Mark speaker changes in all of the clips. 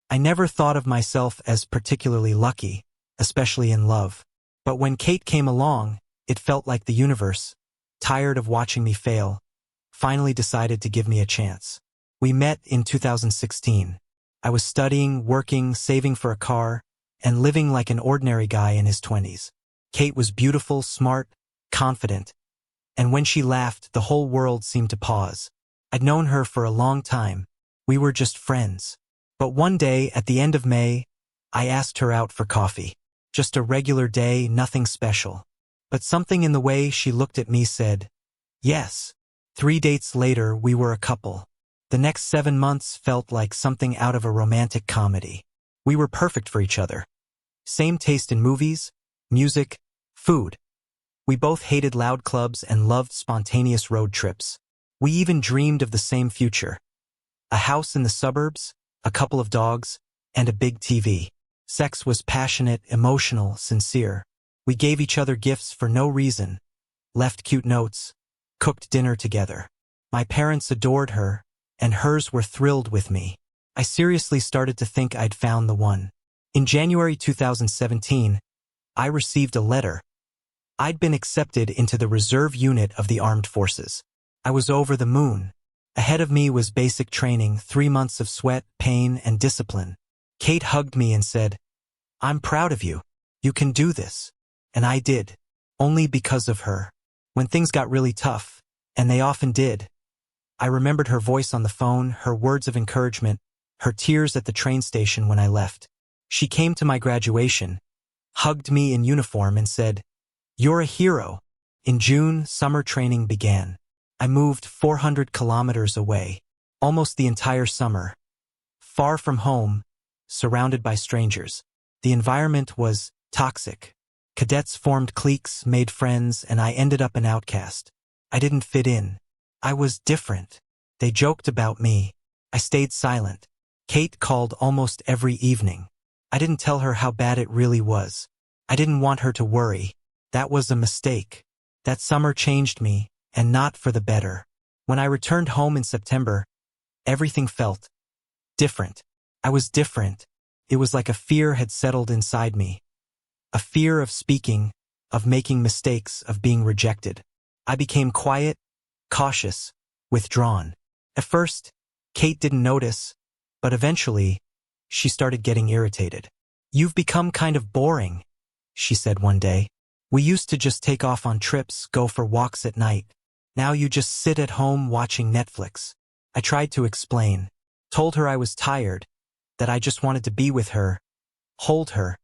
Speaker 1: I never thought of myself as particularly lucky, especially in love. But when Kate came along, it felt like the universe, tired of watching me fail, finally decided to give me a chance. We met in 2016. I was studying, working, saving for a car, and living like an ordinary guy in his 20s. Kate was beautiful, smart, confident, and when she laughed, the whole world seemed to pause. I'd known her for a long time. We were just friends. But one day, at the end of May, I asked her out for coffee. Just a regular day, nothing special. But something in the way she looked at me said, yes. 3 dates later, we were a couple. The next 7 months felt like something out of a romantic comedy. We were perfect for each other. Same taste in movies, music, food. We both hated loud clubs and loved spontaneous road trips. We even dreamed of the same future. A house in the suburbs, a couple of dogs, and a big TV. Sex was passionate, emotional, sincere. We gave each other gifts for no reason, left cute notes, cooked dinner together. My parents adored her, and hers were thrilled with me. I seriously started to think I'd found the one. In January 2017, I received a letter. I'd been accepted into the reserve unit of the armed forces. I was over the moon. Ahead of me was basic training, 3 months of sweat, pain, and discipline. Kate hugged me and said, "I'm proud of you. You can do this." And I did. Only because of her. When things got really tough, and they often did, I remembered her voice on the phone, her words of encouragement, her tears at the train station when I left. She came to my graduation, hugged me in uniform and said, "You're a hero." In June, summer training began. I moved 400 kilometers away, almost the entire summer. Far from home, surrounded by strangers. The environment was toxic. Cadets formed cliques, made friends, and I ended up an outcast. I didn't fit in. I was different. They joked about me. I stayed silent. Kate called almost every evening. I didn't tell her how bad it really was. I didn't want her to worry. That was a mistake. That summer changed me, and not for the better. When I returned home in September, everything felt different. I was different. It was like a fear had settled inside me. A fear of speaking, of making mistakes, of being rejected. I became quiet, cautious, withdrawn. At first, Kate didn't notice, but eventually, she started getting irritated. "You've become kind of boring," she said one day. "We used to just take off on trips, go for walks at night. Now you just sit at home watching Netflix." I tried to explain, told her I was tired, that I just wanted to be with her, hold her,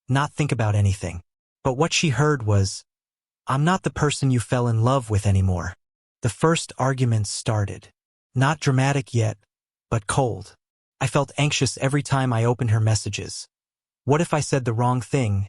Speaker 1: not think about anything. But what she heard was, "I'm not the person you fell in love with anymore." The first arguments started. Not dramatic yet, but cold. I felt anxious every time I opened her messages. What if I said the wrong thing,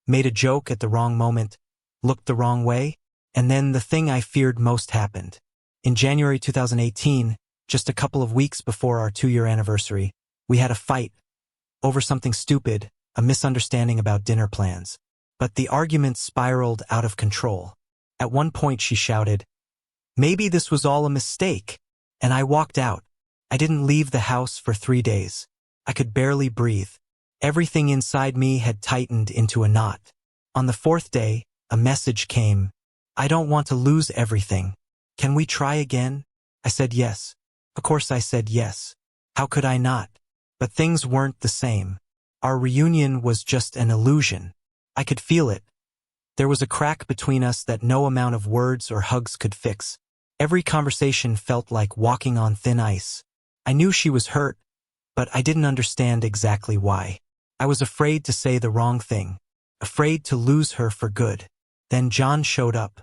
Speaker 1: made a joke at the wrong moment, looked the wrong way? And then the thing I feared most happened. In January 2018, just a couple of weeks before our 2-year anniversary, we had a fight over something stupid, a misunderstanding about dinner plans. But the argument spiraled out of control. At one point she shouted, "Maybe this was all a mistake," and I walked out. I didn't leave the house for 3 days. I could barely breathe. Everything inside me had tightened into a knot. On the 4th day, a message came. "I don't want to lose everything. Can we try again?" I said yes. Of course I said yes. How could I not? But things weren't the same. Our reunion was just an illusion. I could feel it. There was a crack between us that no amount of words or hugs could fix. Every conversation felt like walking on thin ice. I knew she was hurt, but I didn't understand exactly why. I was afraid to say the wrong thing, afraid to lose her for good. Then John showed up.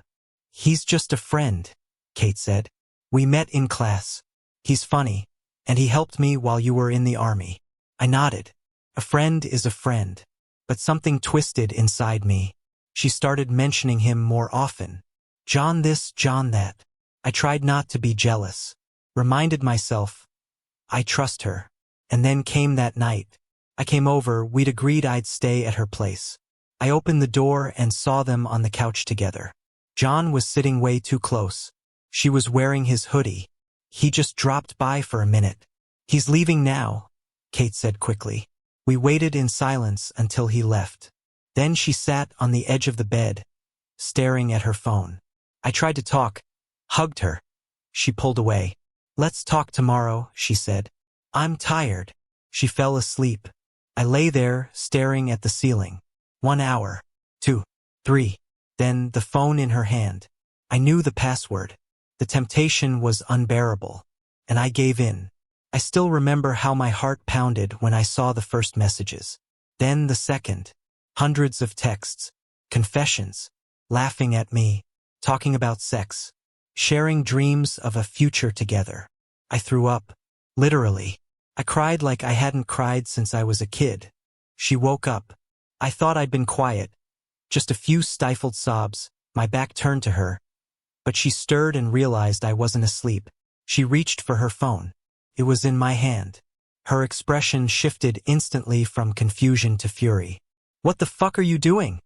Speaker 1: "He's just a friend," Kate said. "We met in class. He's funny, and he helped me while you were in the army." I nodded. A friend is a friend. But something twisted inside me. She started mentioning him more often. John this, John that. I tried not to be jealous. Reminded myself, I trust her. And then came that night. I came over, we'd agreed I'd stay at her place. I opened the door and saw them on the couch together. John was sitting way too close. She was wearing his hoodie. He just dropped by for a minute. He's leaving now. Kate said quickly. We waited in silence until he left. Then she sat on the edge of the bed, staring at her phone. I tried to talk, hugged her. She pulled away. Let's talk tomorrow, she said. I'm tired. She fell asleep. I lay there, staring at the ceiling. 1 hour. 2. 3. Then the phone in her hand. I knew the password. The temptation was unbearable. And I gave in. I still remember how my heart pounded when I saw the first messages. Then the second. Hundreds of texts. Confessions. Laughing at me. Talking about sex. Sharing dreams of a future together. I threw up. Literally. I cried like I hadn't cried since I was a kid. She woke up. I thought I'd been quiet. Just a few stifled sobs, my back turned to her. But she stirred and realized I wasn't asleep. She reached for her phone. It was in my hand. Her expression shifted instantly from confusion to fury. What the fuck are you doing?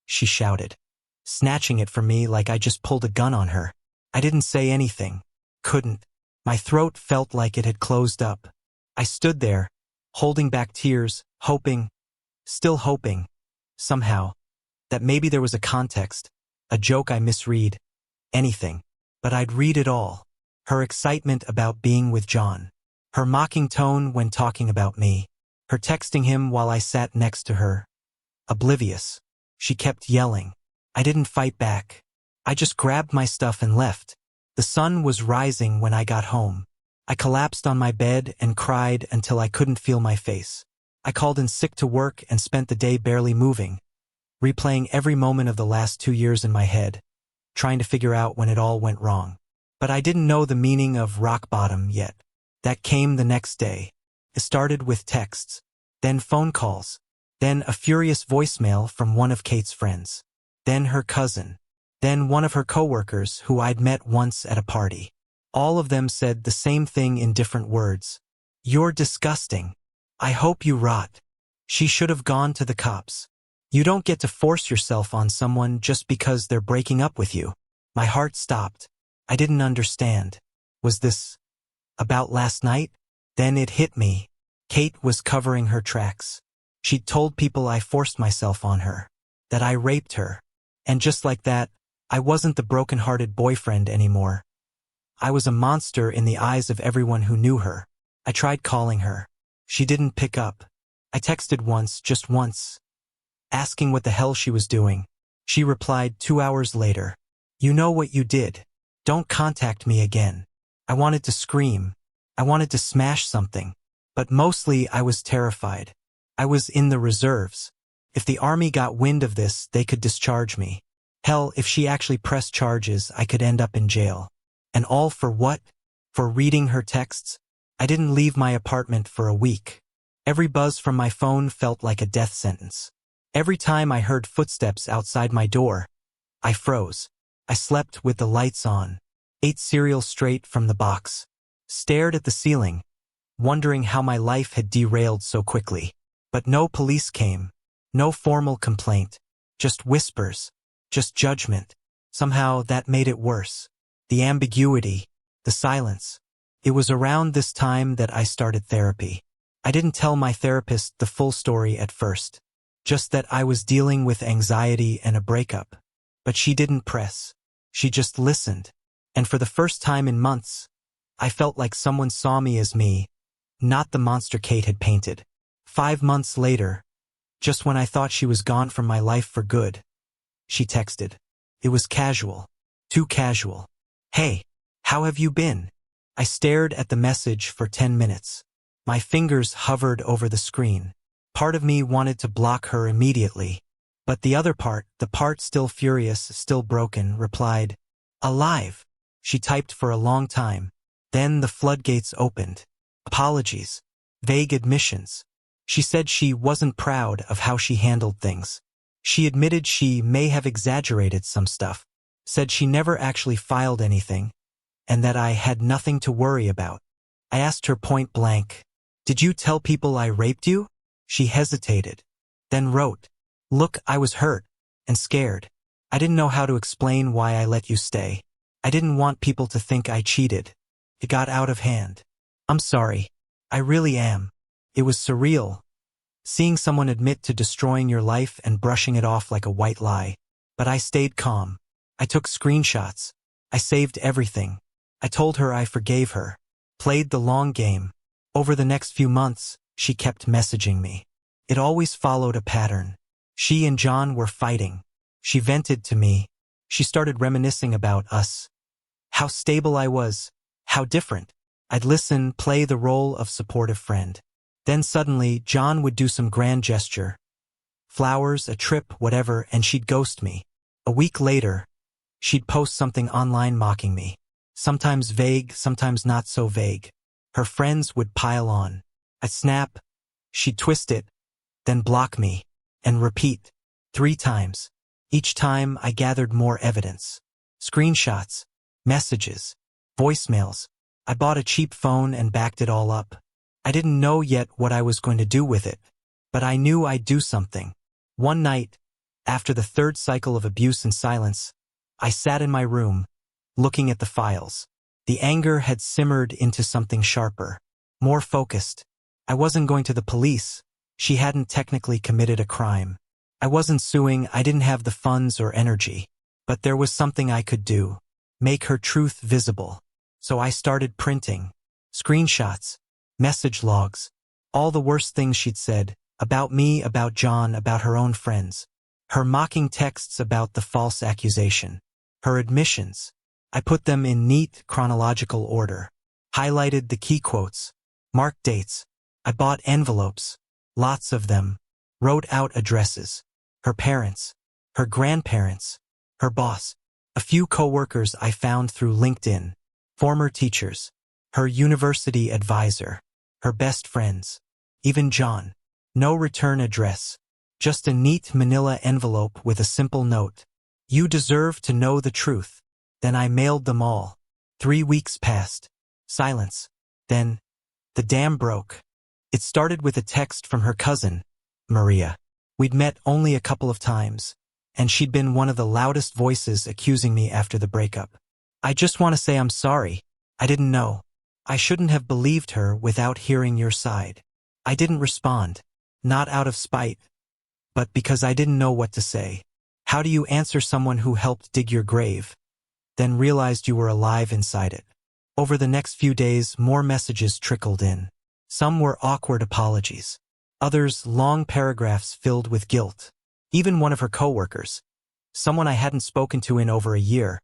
Speaker 1: She shouted, snatching it from me like I just pulled a gun on her. I didn't say anything. Couldn't. My throat felt like it had closed up. I stood there, holding back tears, hoping, still hoping, somehow, that maybe there was a context, a joke I misread, anything. But I'd read it all. Her excitement about being with John. Her mocking tone when talking about me. Her texting him while I sat next to her. Oblivious. She kept yelling. I didn't fight back. I just grabbed my stuff and left. The sun was rising when I got home. I collapsed on my bed and cried until I couldn't feel my face. I called in sick to work and spent the day barely moving, replaying every moment of the last 2 years in my head, trying to figure out when it all went wrong. But I didn't know the meaning of rock bottom yet. That came the next day. It started with texts, then phone calls, then a furious voicemail from one of Kate's friends, then her cousin, then one of her coworkers who I'd met once at a party. All of them said the same thing in different words. You're disgusting. I hope you rot. She should have gone to the cops. You don't get to force yourself on someone just because they're breaking up with you. My heart stopped. I didn't understand. Was this about last night? Then it hit me. Kate was covering her tracks. She'd told people I forced myself on her, that I raped her. And just like that, I wasn't the broken-hearted boyfriend anymore. I was a monster in the eyes of everyone who knew her. I tried calling her. She didn't pick up. I texted once, just once, asking what the hell she was doing. She replied 2 hours later. You know what you did. Don't contact me again. I wanted to scream. I wanted to smash something. But mostly I was terrified. I was in the reserves. If the army got wind of this, they could discharge me. Hell, if she actually pressed charges, I could end up in jail. And all for what? For reading her texts? I didn't leave my apartment for a week. Every buzz from my phone felt like a death sentence. Every time I heard footsteps outside my door, I froze. I slept with the lights on, ate cereal straight from the box, stared at the ceiling, wondering how my life had derailed so quickly. But no police came, no formal complaint, just whispers, just judgment. Somehow that made it worse. The ambiguity, the silence. It was around this time that I started therapy. I didn't tell my therapist the full story at first, just that I was dealing with anxiety and a breakup. But she didn't press. She just listened. And for the first time in months, I felt like someone saw me as me, not the monster Kate had painted. 5 months later, just when I thought she was gone from my life for good, she texted. It was casual. Too casual. Hey, how have you been? I stared at the message for 10 minutes. My fingers hovered over the screen. Part of me wanted to block her immediately. But the other part, the part still furious, still broken, replied, alive. She typed for a long time. Then the floodgates opened. Apologies. Vague admissions. She said she wasn't proud of how she handled things. She admitted she may have exaggerated some stuff. Said she never actually filed anything, and that I had nothing to worry about. I asked her point blank, did you tell people I raped you? She hesitated, then wrote, look, I was hurt and scared. I didn't know how to explain why I let you stay. I didn't want people to think I cheated. It got out of hand. I'm sorry. I really am. It was surreal, seeing someone admit to destroying your life and brushing it off like a white lie. But I stayed calm. I took screenshots. I saved everything. I told her I forgave her. Played the long game. Over the next few months, she kept messaging me. It always followed a pattern. She and John were fighting. She vented to me. She started reminiscing about us. How stable I was. How different. I'd listen, play the role of supportive friend. Then suddenly, John would do some grand gesture. Flowers, a trip, whatever, and she'd ghost me. A week later, she'd post something online mocking me. Sometimes vague, sometimes not so vague. Her friends would pile on. I'd snap. She'd twist it, then block me, and repeat. 3 times. Each time I gathered more evidence. Screenshots, messages, voicemails. I bought a cheap phone and backed it all up. I didn't know yet what I was going to do with it, but I knew I'd do something. One night, after the 3rd cycle of abuse and silence, I sat in my room, looking at the files. The anger had simmered into something sharper, more focused. I wasn't going to the police. She hadn't technically committed a crime. I wasn't suing, I didn't have the funds or energy. But there was something I could do. Make her truth visible. So I started printing. Screenshots. Message logs. All the worst things she'd said. About me, about John, about her own friends. Her mocking texts about the false accusation. Her admissions. I put them in neat, chronological order. Highlighted the key quotes. Marked dates. I bought envelopes. Lots of them. Wrote out addresses. Her parents. Her grandparents. Her boss. A few coworkers I found through LinkedIn. Former teachers. Her university advisor. Her best friends. Even John. No return address. Just a neat manila envelope with a simple note. You deserve to know the truth. Then I mailed them all. 3 weeks passed. Silence. Then, the dam broke. It started with a text from her cousin, Maria. We'd met only a couple of times, and she'd been one of the loudest voices accusing me after the breakup. I just want to say I'm sorry. I didn't know. I shouldn't have believed her without hearing your side. I didn't respond. Not out of spite, but because I didn't know what to say. How do you answer someone who helped dig your grave, then realized you were alive inside it? Over the next few days, more messages trickled in. Some were awkward apologies. Others, long paragraphs filled with guilt. Even one of her coworkers, someone I hadn't spoken to in over a year,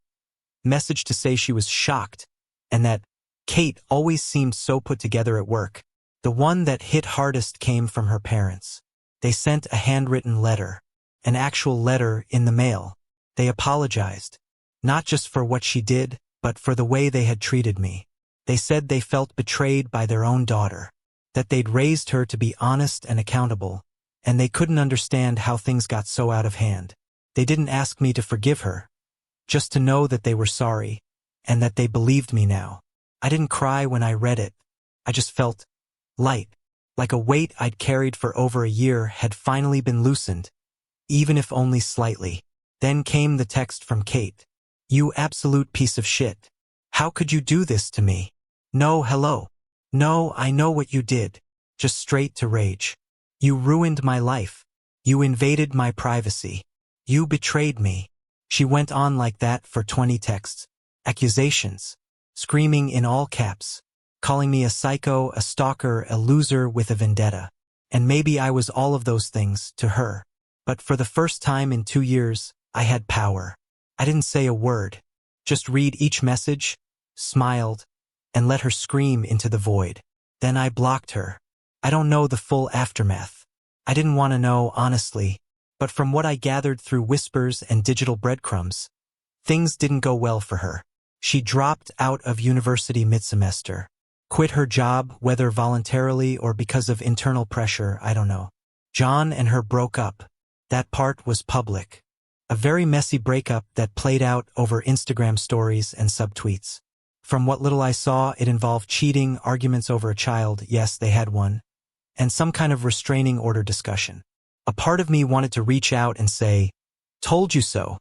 Speaker 1: messaged to say she was shocked and that Kate always seemed so put together at work. The one that hit hardest came from her parents. They sent a handwritten letter, an actual letter in the mail. They apologized, not just for what she did, but for the way they had treated me. They said they felt betrayed by their own daughter, that they'd raised her to be honest and accountable, and they couldn't understand how things got so out of hand. They didn't ask me to forgive her, just to know that they were sorry, and that they believed me now. I didn't cry when I read it. I just felt light, like a weight I'd carried for over a year had finally been loosened, even if only slightly. Then came the text from Kate. You absolute piece of shit. How could you do this to me? No, hello. No, I know what you did. Just straight to rage. You ruined my life. You invaded my privacy. You betrayed me. She went on like that for 20 texts. Accusations. Screaming in all caps. Calling me a psycho, a stalker, a loser with a vendetta. And maybe I was all of those things to her. But for the first time in 2 years, I had power. I didn't say a word. Just read each message, smiled, and let her scream into the void. Then I blocked her. I don't know the full aftermath. I didn't want to know, honestly. But from what I gathered through whispers and digital breadcrumbs, things didn't go well for her. She dropped out of university mid-semester. Quit her job, whether voluntarily or because of internal pressure, I don't know. John and her broke up. That part was public. A very messy breakup that played out over Instagram stories and subtweets. From what little I saw, it involved cheating, arguments over a child, yes, they had one, and some kind of restraining order discussion. A part of me wanted to reach out and say, told you so,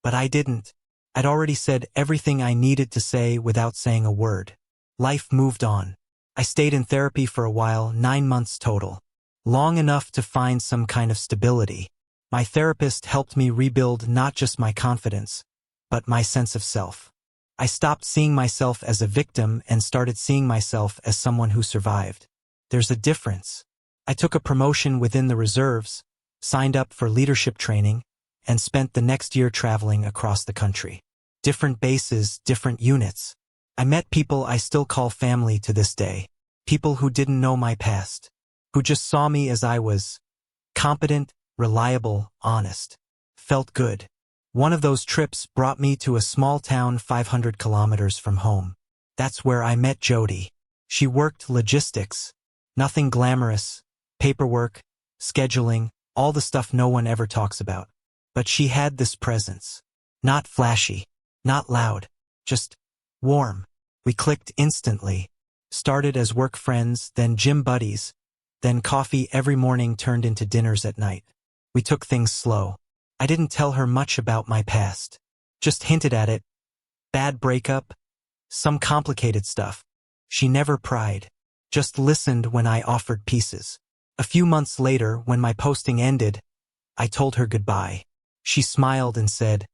Speaker 1: but I didn't. I'd already said everything I needed to say without saying a word. Life moved on. I stayed in therapy for a while, 9 months total. Long enough to find some kind of stability. My therapist helped me rebuild not just my confidence, but my sense of self. I stopped seeing myself as a victim and started seeing myself as someone who survived. There's a difference. I took a promotion within the reserves, signed up for leadership training, and spent the next year traveling across the country. Different bases, different units. I met people I still call family to this day. People who didn't know my past. Who just saw me as I was. Competent, reliable, honest. Felt good. One of those trips brought me to a small town 500 kilometers from home. That's where I met Jody. She worked logistics. Nothing glamorous. Paperwork, scheduling, all the stuff no one ever talks about. But she had this presence. Not flashy. Not loud. Just warm. We clicked instantly. Started as work friends, then gym buddies. Then coffee every morning turned into dinners at night. We took things slow. I didn't tell her much about my past. Just hinted at it. Bad breakup. Some complicated stuff. She never pried. Just listened when I offered pieces. A few months later, when my posting ended, I told her goodbye. She smiled and said,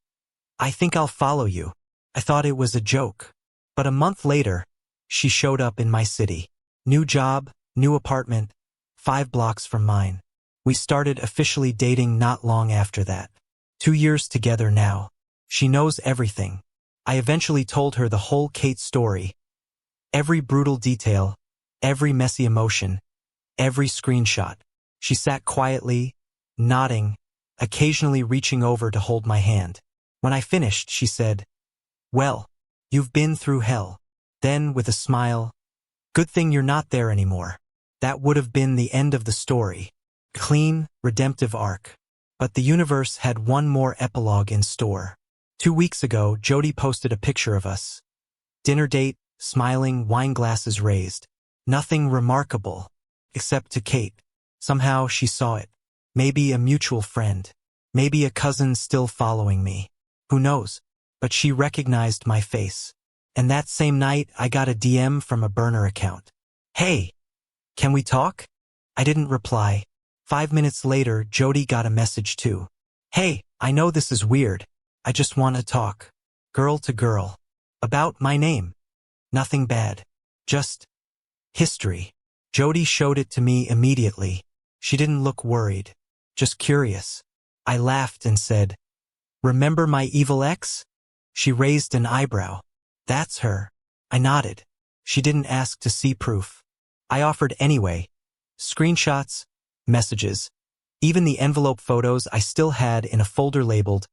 Speaker 1: "I think I'll follow you." I thought it was a joke. But a month later, she showed up in my city. New job, new apartment, 5 blocks from mine. We started officially dating not long after that. 2 years together now. She knows everything. I eventually told her the whole Kate story. Every brutal detail, every messy emotion, every screenshot. She sat quietly, nodding, occasionally reaching over to hold my hand. When I finished, she said, "Well, you've been through hell." Then, with a smile, "Good thing you're not there anymore." That would have been the end of the story. Clean, redemptive arc. But the universe had one more epilogue in store. 2 weeks ago, Jody posted a picture of us. Dinner date, smiling, wine glasses raised. Nothing remarkable. Except to Kate. Somehow she saw it. Maybe a mutual friend. Maybe a cousin still following me. Who knows? But she recognized my face. And that same night, I got a DM from a burner account. "Hey, can we talk?" I didn't reply. 5 minutes later, Jody got a message too. "Hey, I know this is weird. I just want to talk. Girl to girl. About my name. Nothing bad. Just history." Jody showed it to me immediately. She didn't look worried. Just curious. I laughed and said, "Remember my evil ex?" She raised an eyebrow. "That's her." I nodded. She didn't ask to see proof. I offered anyway. Screenshots, messages, even the envelope photos I still had in a folder labeled,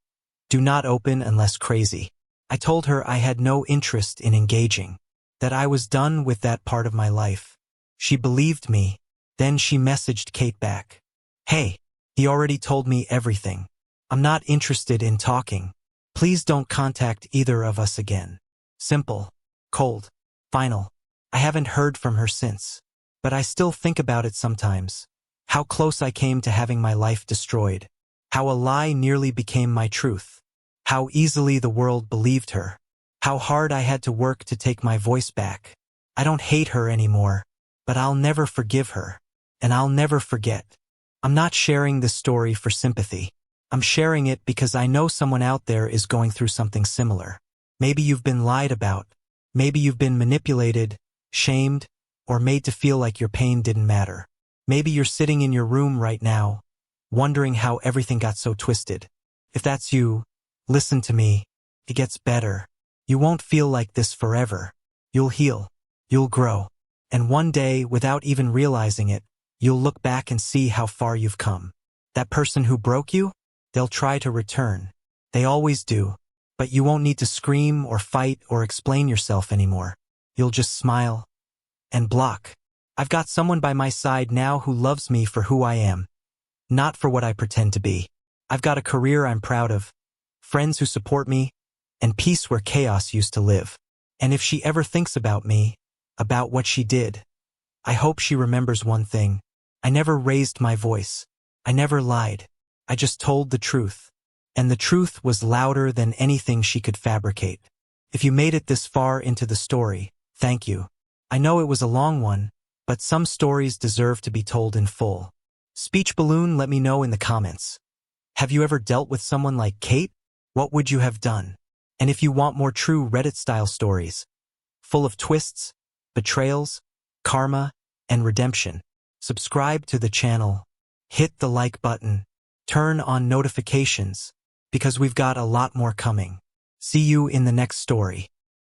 Speaker 1: "Do not open unless crazy." I told her I had no interest in engaging, that I was done with that part of my life. She believed me. Then she messaged Kate back. "Hey, he already told me everything. I'm not interested in talking. Please don't contact either of us again." Simple, cold, final. I haven't heard from her since. But I still think about it sometimes. How close I came to having my life destroyed. How a lie nearly became my truth. How easily the world believed her. How hard I had to work to take my voice back. I don't hate her anymore, but I'll never forgive her. And I'll never forget. I'm not sharing this story for sympathy. I'm sharing it because I know someone out there is going through something similar. Maybe you've been lied about. Maybe you've been manipulated, shamed, or made to feel like your pain didn't matter. Maybe you're sitting in your room right now, wondering how everything got so twisted. If that's you, listen to me. It gets better. You won't feel like this forever. You'll heal. You'll grow. And one day, without even realizing it, you'll look back and see how far you've come. That person who broke you? They'll try to return. They always do. But you won't need to scream or fight or explain yourself anymore. You'll just smile and block. I've got someone by my side now who loves me for who I am, not for what I pretend to be. I've got a career I'm proud of, friends who support me, and peace where chaos used to live. And if she ever thinks about me, about what she did, I hope she remembers one thing. I never raised my voice. I never lied. I just told the truth. And the truth was louder than anything she could fabricate. If you made it this far into the story, thank you. I know it was a long one, but some stories deserve to be told in full. Speech Balloon, let me know in the comments. Have you ever dealt with someone like Kate? What would you have done? And if you want more true Reddit-style stories, full of twists, betrayals, karma, and redemption, subscribe to the channel, hit the like button, turn on notifications, because we've got a lot more coming. See you in the next story.